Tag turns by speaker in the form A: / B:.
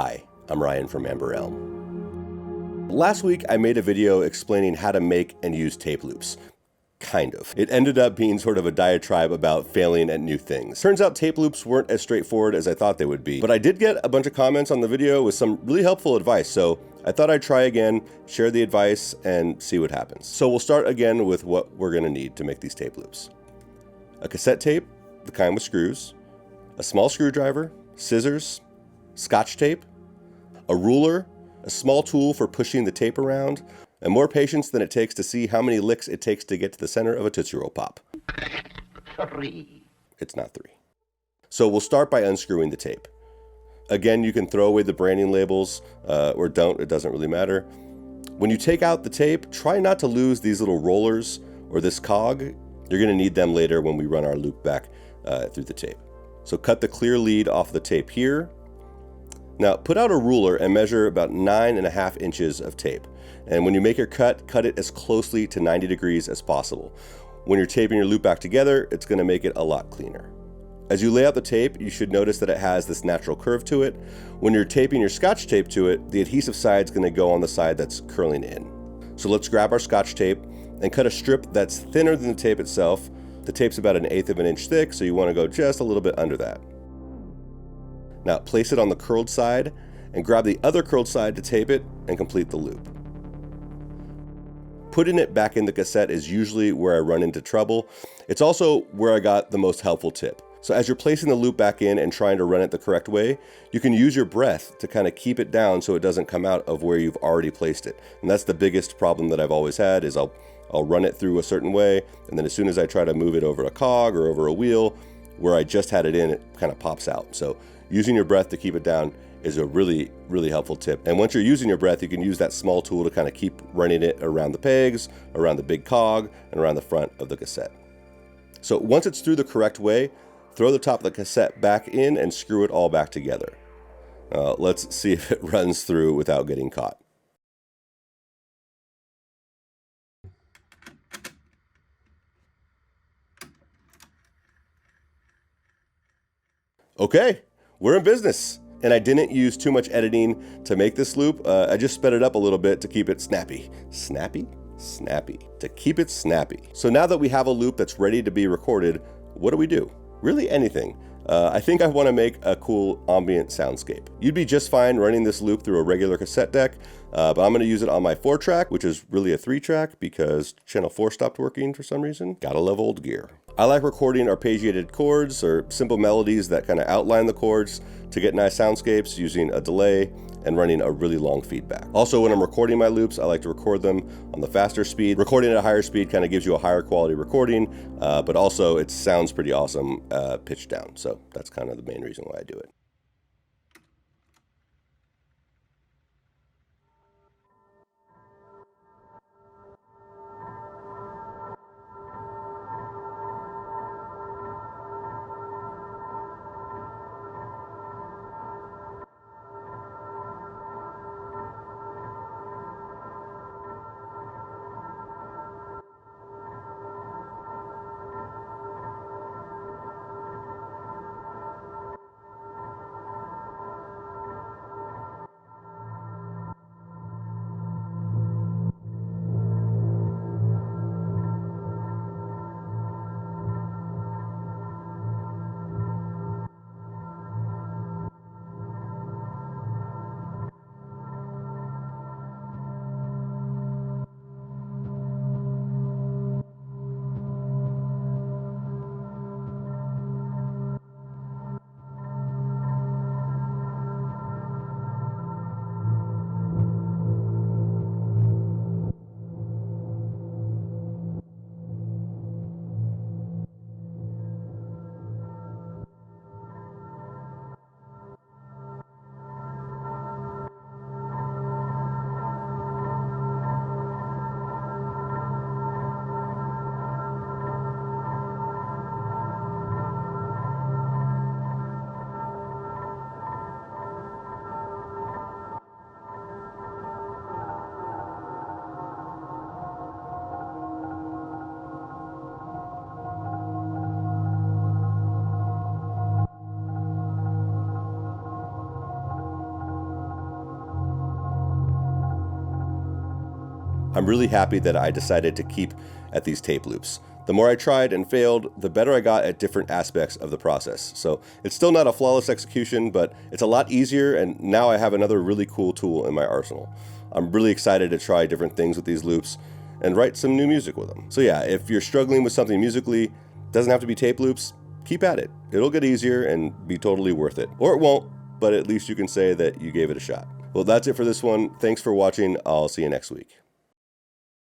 A: Hi, I'm Ryan from Amber Elm. Last week I made a video explaining how to make and use tape loops. Kind of. It ended up being sort of a diatribe about failing at new things. Turns out tape loops weren't as straightforward as I thought they would be, but I did get a bunch of comments on the video with some really helpful advice, so I thought I'd try again, share the advice, and see what happens. So we'll start again with what we're gonna need to make these tape loops. A cassette tape, the kind with screws, a small screwdriver, scissors, Scotch tape, a ruler, a small tool for pushing the tape around, and more patience than it takes to see how many licks it takes to get to the center of a Tootsie Roll Pop.
B: 3.
A: It's not 3. So we'll start by unscrewing the tape. Again, you can throw away the branding labels, or don't, it doesn't really matter. When you take out the tape, try not to lose these little rollers or this cog. You're gonna need them later when we run our loop back through the tape. So cut the clear lead off the tape here. Now put out a ruler and measure about 9.5 inches of tape. And when you make your cut, cut it as closely to 90 degrees as possible. When you're taping your loop back together, it's gonna make it a lot cleaner. As you lay out the tape, you should notice that it has this natural curve to it. When you're taping your Scotch tape to it, the adhesive side's gonna go on the side that's curling in. So let's grab our Scotch tape and cut a strip that's thinner than the tape itself. The tape's about 1/8 of an inch thick, so you wanna go just a little bit under that. Now place it on the curled side and grab the other curled side to tape it and complete the loop. Putting it back in the cassette is usually where I run into trouble. It's also where I got the most helpful tip. So as you're placing the loop back in and trying to run it the correct way, you can use your breath to kind of keep it down so it doesn't come out of where you've already placed it. And that's the biggest problem that I've always had is I'll run it through a certain way, and then as soon as I try to move it over a cog or over a wheel, where I just had it in, it kind of pops out. So using your breath to keep it down is a really, really helpful tip. And once you're using your breath, you can use that small tool to kind of keep running it around the pegs, around the big cog, and around the front of the cassette. So once it's through the correct way, throw the top of the cassette back in and screw it all back together. Let's see if it runs through without getting caught. Okay, we're in business. And I didn't use too much editing to make this loop. I just sped it up a little bit to keep it snappy. Snappy? Snappy. To keep it snappy. So now that we have a loop that's ready to be recorded, what do? Really anything. I think I want to make a cool ambient soundscape. You'd be just fine running this loop through a regular cassette deck, but I'm going to use it on my 4-track, which is really a 3-track because channel 4 stopped working for some reason. Gotta love old gear. I like recording arpeggiated chords or simple melodies that kind of outline the chords to get nice soundscapes using a delay and running a really long feedback. Also, when I'm recording my loops, I like to record them on the faster speed. Recording at a higher speed kind of gives you a higher quality recording, but also it sounds pretty awesome pitched down. So that's kind of the main reason why I do it. I'm really happy that I decided to keep at these tape loops. The more I tried and failed, the better I got at different aspects of the process. So it's still not a flawless execution, but it's a lot easier, and now I have another really cool tool in my arsenal. I'm really excited to try different things with these loops and write some new music with them. So yeah, if you're struggling with something musically, doesn't have to be tape loops, keep at it. It'll get easier and be totally worth it. Or it won't, but at least you can say that you gave it a shot. Well, that's it for this one. Thanks for watching. I'll see you next week.